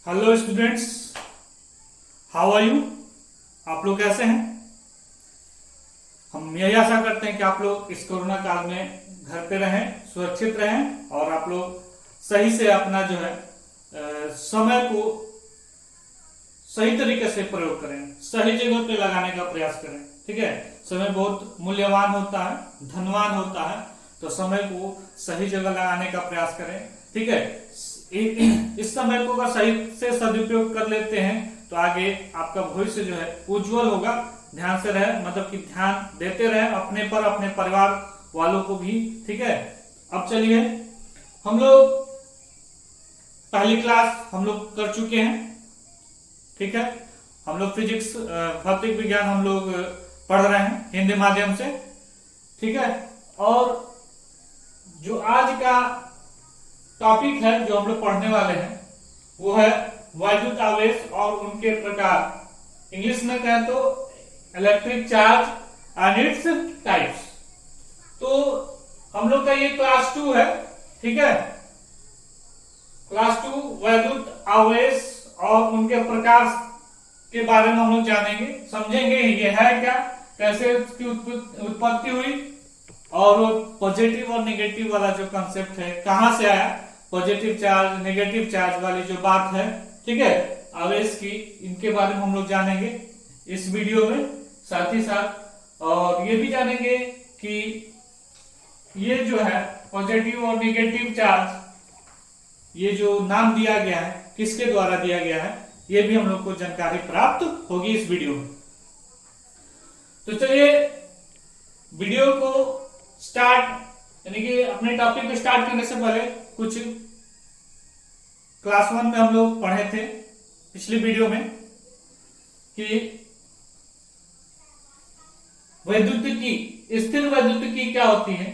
Hello students, how are you. आप लोग कैसे हैं। हम यही आशा करते हैं कि आप लोग इस कोरोना काल में घर पे रहें, सुरक्षित रहें और आप लोग सही से अपना जो है समय को सही तरीके से प्रयोग करें, सही जगह पे लगाने का प्रयास करें। ठीक है, समय बहुत मूल्यवान होता है, धनवान होता है, तो समय को सही जगह लगाने का प्रयास करें। ठीक है, इस समय को अगर सही से सदुपयोग कर लेते हैं तो आगे आपका भविष्य जो है उज्जवल होगा। ध्यान से रहे, मतलब कि ध्यान देते रहे अपने पर, अपने परिवार वालों को भी। ठीक है, अब चलिए हम लोग पहली क्लास हम लोग कर चुके हैं। ठीक है, हम लोग फिजिक्स भौतिक विज्ञान हम लोग पढ़ रहे हैं हिंदी माध्यम से। ठीक है, और जो आज का टॉपिक है जो हम लोग पढ़ने वाले हैं वो है वैद्युत आवेश और उनके प्रकार। इंग्लिश में कहें तो electric charge and its types. तो हम लोग का ये क्लास 2 है। ठीक है, क्लास 2 वैद्युत आवेश और उनके प्रकार के बारे में हम लोग जानेंगे, समझेंगे ये है क्या, कैसे इसकी उत्पत्ति हुई और पॉजिटिव और नेगेटिव वाला जो कंसेप्ट है कहां से आया, पॉजिटिव चार्ज नेगेटिव चार्ज वाली जो बात है। ठीक है, आवेश की, इनके बारे में हम लोग जानेंगे इस वीडियो में। साथ ही साथ और ये भी जानेंगे कि ये जो है पॉजिटिव और नेगेटिव चार्ज, ये जो नाम दिया गया है किसके द्वारा दिया गया है, ये भी हम लोग को जानकारी प्राप्त होगी इस वीडियो में। तो चलिए वीडियो को स्टार्ट, यानी कि अपने टॉपिक को स्टार्ट करने से पहले कुछ क्लास 1 में हम लोग पढ़े थे पिछली वीडियो में कि वैद्युतिकी, स्थिर वैद्युतिकी क्या होती है,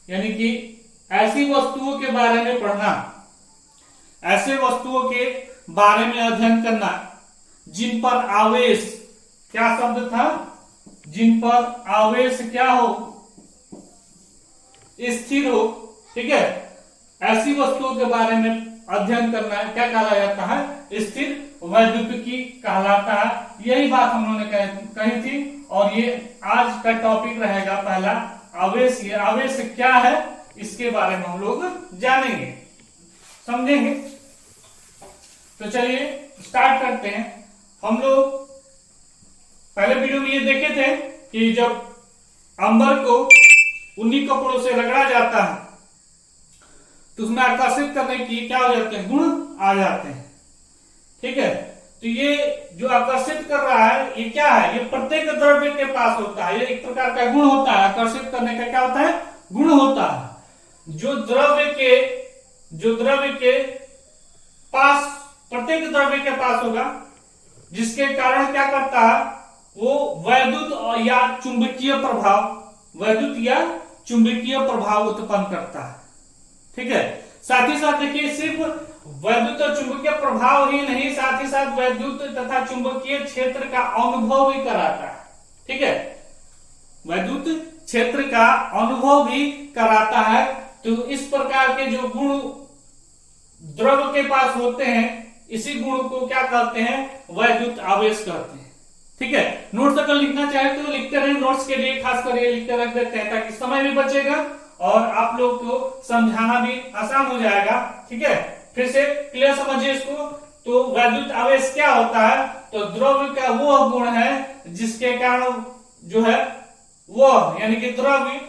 यानी कि ऐसी वस्तुओं के बारे में पढ़ना, ऐसे वस्तुओं के बारे में अध्ययन करना जिन पर आवेश, क्या शब्द था, जिन पर आवेश क्या हो, स्थिर हो। ठीक है, ऐसी वस्तुओं के बारे में अध्ययन करना है, क्या कहा जाता है, स्थिर वैद्युतिकी कहलाता है। यही बात हम लोगों ने कही थी और ये आज का टॉपिक रहेगा पहला, आवेश। ये आवेश क्या है इसके बारे में हम लोग जानेंगे, समझेंगे। तो चलिए स्टार्ट करते हैं। हम लोग पहले वीडियो में ये देखे थे कि जब अंबर को ऊनी कपड़ों से रगड़ा जाता है तो उसमें आकर्षित करने की क्या हो जाते हैं, गुण आ जाते हैं। ठीक है, तो ये जो आकर्षित कर रहा है ये क्या है, ये प्रत्येक द्रव्य के पास होता है, ये एक प्रकार का गुण होता है। आकर्षित करने का क्या होता है, गुण होता है। जो द्रव्य के पास, प्रत्येक द्रव्य के पास होगा, जिसके कारण क्या करता है, वो वैद्युत या चुंबकीय प्रभाव, वैद्युत या चुंबकीय प्रभाव उत्पन्न करता है। ठीक है, साथ ही साथ देखिए सिर्फ वैद्युत और चुंबकीय प्रभाव ही नहीं, साथ ही साथ वैद्युत तथा चुंबकीय क्षेत्र का अनुभव भी कराता है। ठीक है, वैद्युत क्षेत्र का अनुभव भी कराता है। तो इस प्रकार के जो गुण द्रव के पास होते हैं, इसी गुण को क्या कहते हैं, वैद्युत आवेश कहते हैं। ठीक है, नोट्स अगर लिखना चाहे तो लिखते रहे, नोट्स के लिए खास कर ये लिखते रख देते हैं ताकि समय भी बचेगा और आप लोग को समझाना भी आसान हो जाएगा। ठीक है, फिर से क्लियर समझिए इसको। तो वैद्युत आवेश क्या होता है, तो द्रव्य का वो गुण है जिसके कारण जो है वो, यानी कि द्रव्य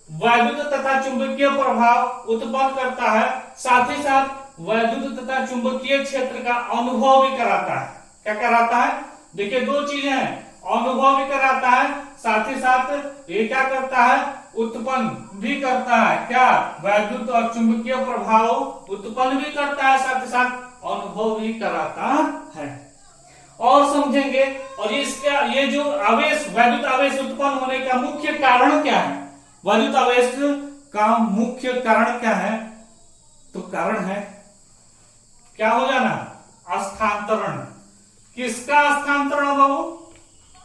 वैद्युत तथा चुंबकीय प्रभाव उत्पन्न करता है, साथ ही साथ वैद्युत तथा चुंबकीय क्षेत्र का अनुभव भी कराता है। क्या कराता है, देखिए दो चीजें हैं, अनुभव भी कराता है, साथ ही साथ ये क्या करता है, उत्पन्न भी करता है। क्या, वैद्युत और चुंबकीय प्रभाव उत्पन्न भी करता है, साथ ही साथ अनुभव भी कराता है। और समझेंगे, और इसका ये जो आवेश, वैद्युत आवेश उत्पन्न होने का मुख्य कारण क्या है, वैद्युत आवेश का मुख्य कारण क्या है, तो कारण है क्या हो जाना, स्थानांतरण। किसका स्थानांतरण बाबू,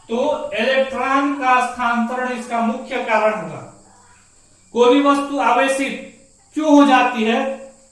तो इलेक्ट्रॉन का स्थानांतरण इसका मुख्य कारण होगा। कोई भी वस्तु आवेशित क्यों हो जाती है,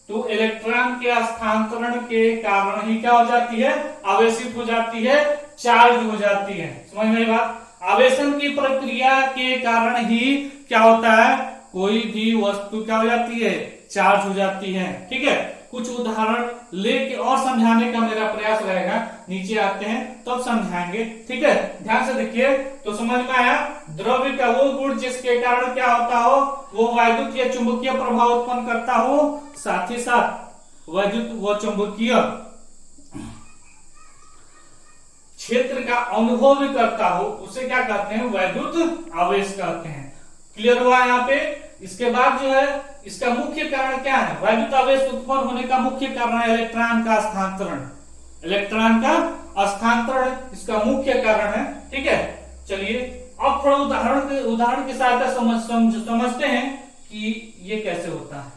तो इलेक्ट्रॉन के हस्तांतरण के कारण ही क्या हो जाती है, आवेशित हो जाती है, चार्ज हो जाती है। समझ में आई बात? आवेशन की प्रक्रिया के कारण ही क्या होता है, कोई भी वस्तु क्या हो जाती है, चार्ज हो जाती है। ठीक है, कुछ उदाहरण लेके और समझाने का मेरा प्रयास रहेगा, नीचे आते हैं तब समझाएंगे। ठीक है, ध्यान से देखिए तो समझ में आया। द्रव्य का वो गुण जिसके कारण क्या होता हो, वो वैद्युत या चुंबकीय प्रभाव उत्पन्न करता हो, साथ ही साथ वैद्युत व चुंबकीय क्षेत्र का अनुभव भी करता हो, उसे क्या कहते हैं, वैद्युत आवेश कहते हैं। क्लियर हुआ यहाँ पे? इसके बाद जो है इसका मुख्य कारण क्या है, वैद्युत आवेश उत्पन्न होने का मुख्य कारण है इलेक्ट्रॉन का स्थानांतरण। इलेक्ट्रॉन का स्थानांतरण इसका मुख्य कारण है। ठीक है, चलिए अब थोड़ा उदाहरण की सहायता समझते हैं कि ये कैसे होता है।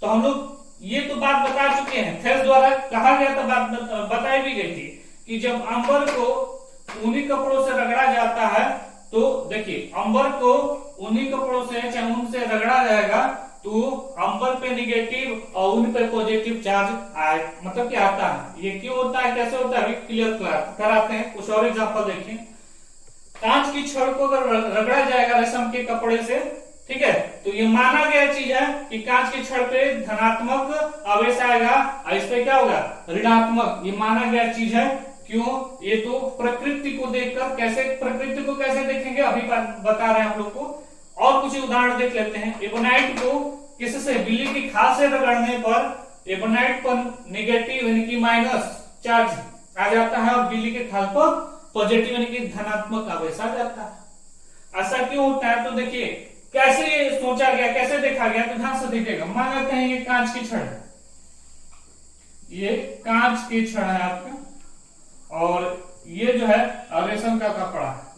तो हम लोग ये तो बात बता चुके हैं, थेल्स द्वारा कहा गया था, बात बताई भी गई थी कि जब अंबर को ऊनी कपड़ों से रगड़ा जाता है, तो देखिए अंबर को ऊनी कपड़ों से चाहे ऊन से रगड़ा जाएगा तो अंबर पे निगेटिव और ऊन पे पॉजिटिव चार्ज आए, मतलब क्या आता है। ये क्यों होता है, कैसे होता है, अभी क्लियर कराते हैं। कुछ और एग्जांपल देखिए। कांच की छड़ को अगर रगड़ा जाएगा रेशम के कपड़े से, ठीक है, तो ये माना गया चीज है कि कांच की छड़ पे धनात्मक आवेश आएगा और इस पे क्या होगा, ऋणात्मक। ये माना गया चीज है। क्यों? ये तो प्रकृति को देखकर, कैसे प्रकृति को कैसे देखेंगे अभी बता रहे हैं हम लोग को। और कुछ उदाहरण देख लेते हैं। एबोनाइट को किससे, बिल्ली की खाल से रगड़ने पर एबोनाइट पर नेगेटिव यानी कि माइनस चार्ज आ जाता है और बिल्ली के खाल पर पॉजिटिव यानी कि धनात्मक आवेश आ जाता है। ऐसा क्यों होता है? तो देखिए कैसे ये सोचा गया, कैसे देखा गया, तो ध्यान से देखिएगा। मान लेते हैं ये कांच की छड़, ये कांच की छड़ है आपका, और ये जो है रेशम का कपड़ा,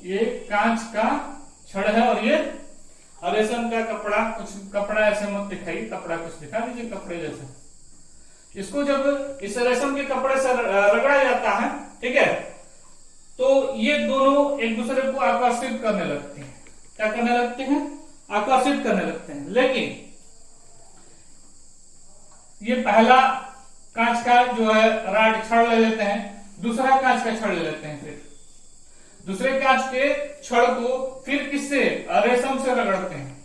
ये कांच का छड़ है और ये रेशम का कपड़ा। कुछ कपड़ा ऐसे मत दिखाइए, कपड़ा कुछ दिखा दीजिए कपड़े जैसे। इसको जब इस रेशम के कपड़े से रगड़ा जाता है, ठीक है, तो ये दोनों एक दूसरे को आकर्षित करने लगते हैं। क्या करने लगते हैं? आकर्षित करने लगते हैं। लेकिन ये पहला कांच का जो है राड छड़ ले लेते हैं, दूसरा कांच का छड़ ले लेते हैं, फिर दूसरे कांच के छड़ को फिर किससे, रेशम से रगड़ते हैं।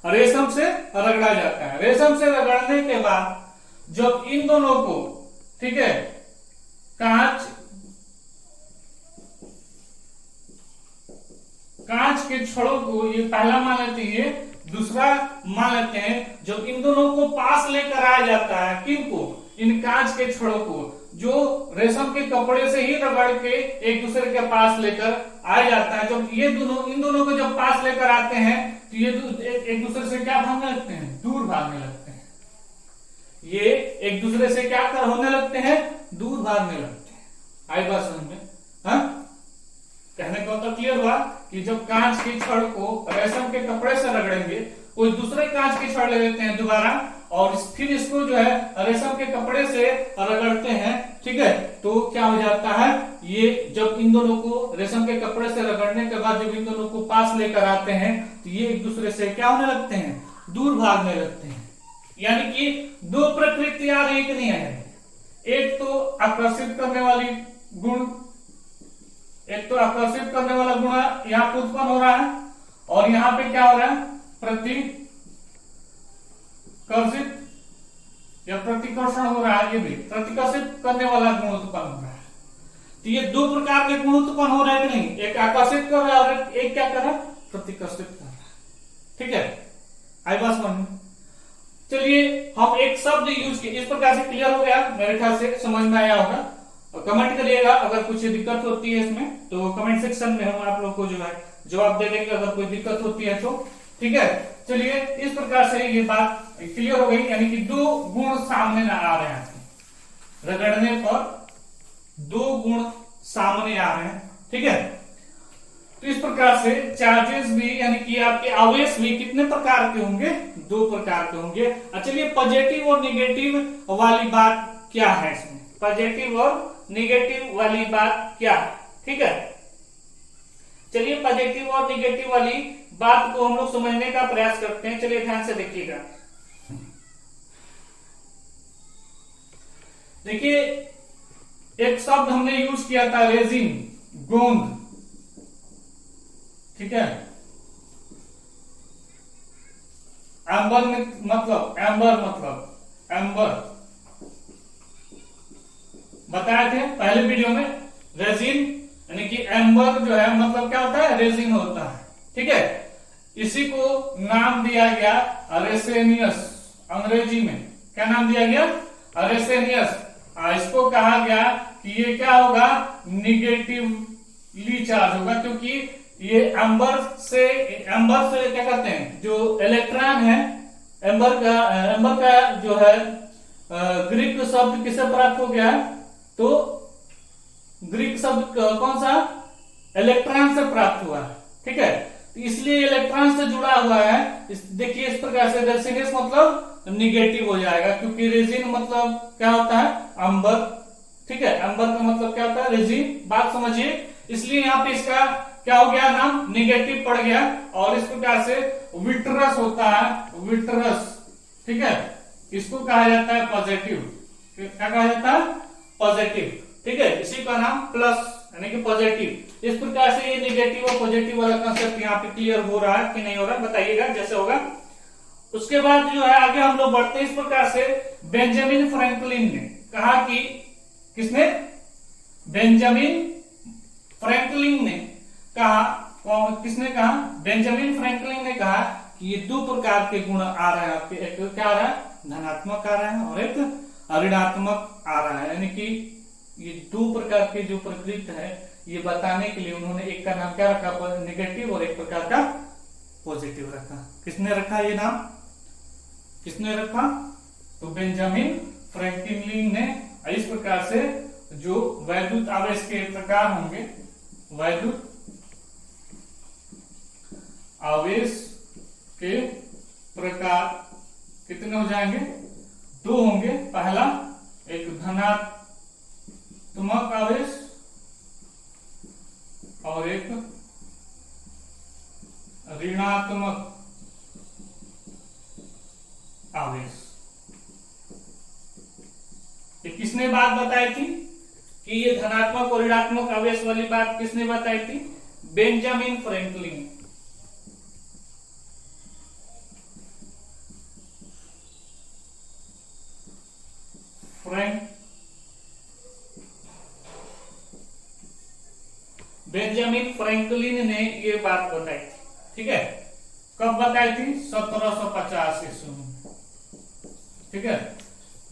रेशम से रगड़ा जाता है। रेशम से रगड़ने के बाद जब इन दोनों को, ठीक है, कांच के छड़ों को, ये पहला मान लेते हैं, दूसरा मान लेते हैं, जब इन दोनों को पास लेकर आया जाता है, किनको, इन कांच के छड़ों को, जो रेशम के कपड़े से ही रगड़ के एक दूसरे के पास लेकर आया जाता है। जब ये दोनों, इन दोनों को जब पास लेकर आते हैं तो ये एक दूसरे से क्या भागने लगते हैं, दूर भागने लगते हैं। ये एक दूसरे से क्या कर होने लगते हैं, दूर भागने लगते हैं। आई बात समझ में? हाँ, कहने का तो क्लियर हुआ कि जब कांच की छड़ को रेशम के कपड़े से रगड़ेंगे, कोई दूसरे कांच की छड़ ले लेते हैं दोबारा और फिर इसको जो है रेशम के कपड़े से रगड़ते हैं, ठीक है, तो क्या हो जाता है, ये जब इन दोनों को रेशम के कपड़े से रगड़ने के बाद जब इन दोनों को पास लेकर आते हैं तो ये एक दूसरे से क्या होने लगते हैं, दूर भागने लगते हैं। यानी कि दो प्रकृति आ रही कि नहीं है, एक तो आकर्षित करने वाली गुण, एक तो आकर्षित करने वाला गुण यहाँ पे उत्पन्न हो रहा है और यहाँ पे क्या हो रहा है, प्रतिकर्षित या प्रतिकर्षण हो रहा है। ये भी प्रतिकर्षित करने वाला गुण उत्पन्न हो रहा है। तो ये दो प्रकार के गुण उत्पन्न हो रहे हैं कि नहीं, एक आकर्षित कर रहा है और एक क्या कर रहा है, प्रतिकर्षित कर रहा है। ठीक है, आई बात समझ में? चलिए हम एक शब्द यूज किए, इस प्रकार से क्लियर हो गया, मेरे ख्याल से समझ में आया होगा। कमेंट करिएगा अगर कुछ दिक्कत होती है इसमें, तो कमेंट सेक्शन में हम आप लोग को जो है जवाब दे देंगे अगर कोई दिक्कत होती है तो। ठीक है, चलिए इस प्रकार से ये बात क्लियर हो गई, यानी कि दो गुण सामने न आ रहे हैं, रगड़ने पर दो गुण सामने आ रहे हैं। ठीक है, तो इस प्रकार से चार्जेस भी, यानी कि आपके आवेश भी कितने प्रकार के होंगे, दो प्रकार के होंगे। चलिए पॉजिटिव और निगेटिव वाली बात क्या है इसमें, पॉजिटिव और निगेटिव वाली बात क्या है। ठीक है, चलिए पॉजिटिव और निगेटिव वाली बात को हम लोग समझने का प्रयास करते हैं। चलिए ध्यान से देखिएगा। देखिए एक शब्द हमने यूज किया था रेजिन, गोंद, ठीक है। एम्बर मतलब एम्बर बताए थे पहले वीडियो में। रेजिन यानी कि एम्बर जो है मतलब क्या होता है, रेजिन होता है, ठीक है। इसी को नाम दिया गया अरेसेनियस, अंग्रेजी में क्या नाम दिया गया, अरेसेनियस। इसको कहा गया कि ये क्या होगा, निगेटिवली चार्ज होगा, क्योंकि ये एम्बर से क्या कहते हैं, जो इलेक्ट्रॉन है एम्बर का जो है ग्रीक शब्द किसे प्राप्त हो गया, तो ग्रीक शब्द कौन सा, इलेक्ट्रॉन से प्राप्त हुआ है, ठीक है। तो इसलिए इलेक्ट्रॉन से जुड़ा हुआ है। देखिए इस प्रकार से रेजिनियस मतलब निगेटिव हो जाएगा, क्योंकि रेजिन मतलब क्या होता है, अंबर, ठीक है। अंबर का मतलब क्या होता है, रेजिन, बात समझिए। इसलिए यहाँ पे इसका क्या हो गया, नाम निगेटिव पड़ गया। और इस प्रकार से विट्रस होता है, विट्रस, ठीक है। इसको कहा जाता है पॉजिटिव, क्या कहा जाता है, पॉजिटिव, ठीक है। इसी का नाम प्लस यानी कि पॉजिटिव। इस प्रकार से ये निगेटिव और पॉजिटिव वाला कंसेप्ट यहाँ पे क्लियर हो रहा है कि नहीं हो रहा, बताइएगा जैसे होगा। उसके बाद जो है आगे हम लोग बढ़ते हैं। इस प्रकार से बेंजामिन फ्रैंकलिन ने कहा कि, किसने, बेंजामिन फ्रैंकलिन ने कहा, किसने कहा, बेंजामिन फ्रैंकलिन ने कहा कि ये दो प्रकार के गुण आ रहे हैं आपके, एक क्या आ रहा है, धनात्मक आ रहा है और एक ऋणात्मक आ रहा है। यानी कि ये दो प्रकार के जो प्रकृति है ये बताने के लिए उन्होंने एक का नाम क्या रखा, नेगेटिव, और एक प्रकार का पॉजिटिव रखा। किसने रखा ये नाम, किसने रखा, तो बेंजामिन फ्रैंकलिन ने। इस प्रकार से जो वैद्युत आवेश के प्रकार होंगे, वैद्युत आवेश के प्रकार कितने हो जाएंगे, दो होंगे। पहला एक धनात्मक आवेश और एक ऋणात्मक आवेश। ये किसने बात बताई थी कि ये धनात्मक और ऋणात्मक आवेश वाली बात किसने बताई थी, बेंजामिन फ्रैंकलिन। बेंजामिन फ्रैंकलिन ने ये बात बताई थी, ठीक है। कब बताई थी, 1750 ईस्वी में, ठीक है।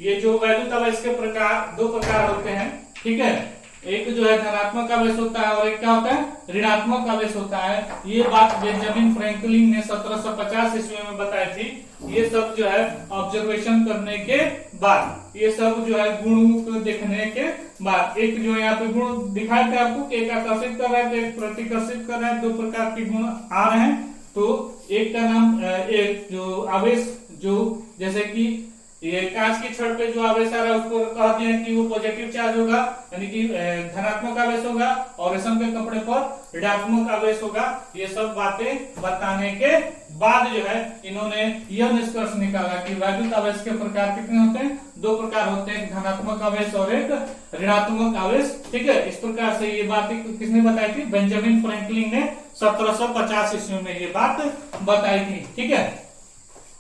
ये जो वैद्युत आवेश के प्रकार, दो प्रकार होते हैं, ठीक है। एक जो है धनात्मक आवेश होता है और एक क्या होता है, ऋणात्मक आवेश होता है। ये बात बेंजामिन फ्रैंकलिन ने 1750 ईस्वी में बताई थी। ये सब जो है ऑब्जर्वेशन करने के बाद, ये सब जो है गुणों को देखने के बाद, एक जो यहाँ पे गुण दिखाए थे आपको कि एक आकर्षित कर रहा है, एक प्रतिकर्षित कर रहा है, दो प्रकार के गुण आ रहे हैं। तो एक का नाम, एक जो आवेश, जो जैसे कि ये कांच की छड़ पे जो आवेश आ रहा है उसको कहते हैं कि वो पॉजिटिव चार्ज होगा, यानी कि धनात्मक आवेश होगा, और रेशम के कपड़े पर ऋणात्मक आवेश होगा। ये सब बातें बताने के बाद जो है इन्होंने यह निष्कर्ष निकाला कि वैद्युत आवेश के प्रकार कितने होते हैं, दो प्रकार होते हैं, एक धनात्मक आवेश और एक ऋणात्मक आवेश, ठीक है। इस प्रकार से ये बात किसने बताई थी, बेंजामिन फ्रैंकलिन ने 1750 ईस्वी में ये बात बताई थी, ठीक है।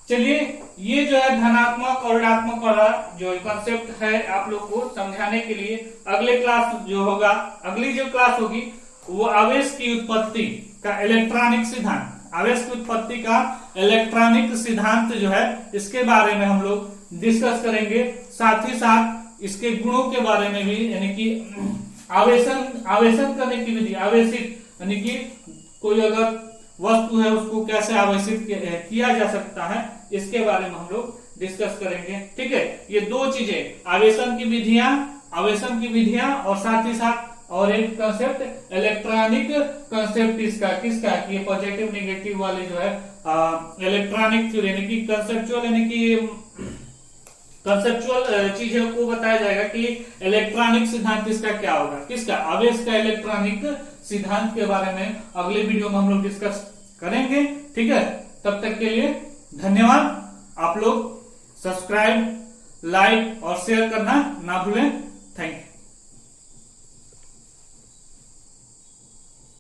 चलिए ये जो है धनात्मक और ऋणात्मक वाला जो कॉन्सेप्ट है आप लोग को समझाने के लिए अगले क्लास जो होगा, अगली जो क्लास होगी वो आवेश की उत्पत्ति का इलेक्ट्रॉनिक सिद्धांत, आवेश की उत्पत्ति का इलेक्ट्रॉनिक सिद्धांत जो है इसके बारे में हम लोग डिस्कस करेंगे। साथ ही साथ इसके गुणों के बारे में भी, यानी कि आवेशन करने की विधि, आवेशित यानी कि कोई अगर वस्तु है उसको कैसे आवेशित किया जा सकता है, इसके बारे में हम लोग डिस्कस करेंगे, ठीक है। ये दो चीजें, आवेशन की विधियां और साथ ही साथ और एक कंसेप्ट इलेक्ट्रॉनिक कंसेप्ट इसका, किसका, कि ये पॉजिटिव नेगेटिव वाले जो है इलेक्ट्रॉनिक थ्योरी, यानी कि कंसेप्चुअल, यानी कि कंसेप्चुअल चीजों को बताया जाएगा कि इलेक्ट्रॉनिक सिद्धांत इसका क्या होगा, किसका, आवेश का इलेक्ट्रॉनिक सिद्धांत के बारे में अगले वीडियो में हम लोग डिस्कस करेंगे। ठीक है, तब तक के लिए धन्यवाद। आप लोग सब्सक्राइब, लाइक और शेयर करना ना भूलें। Thank you.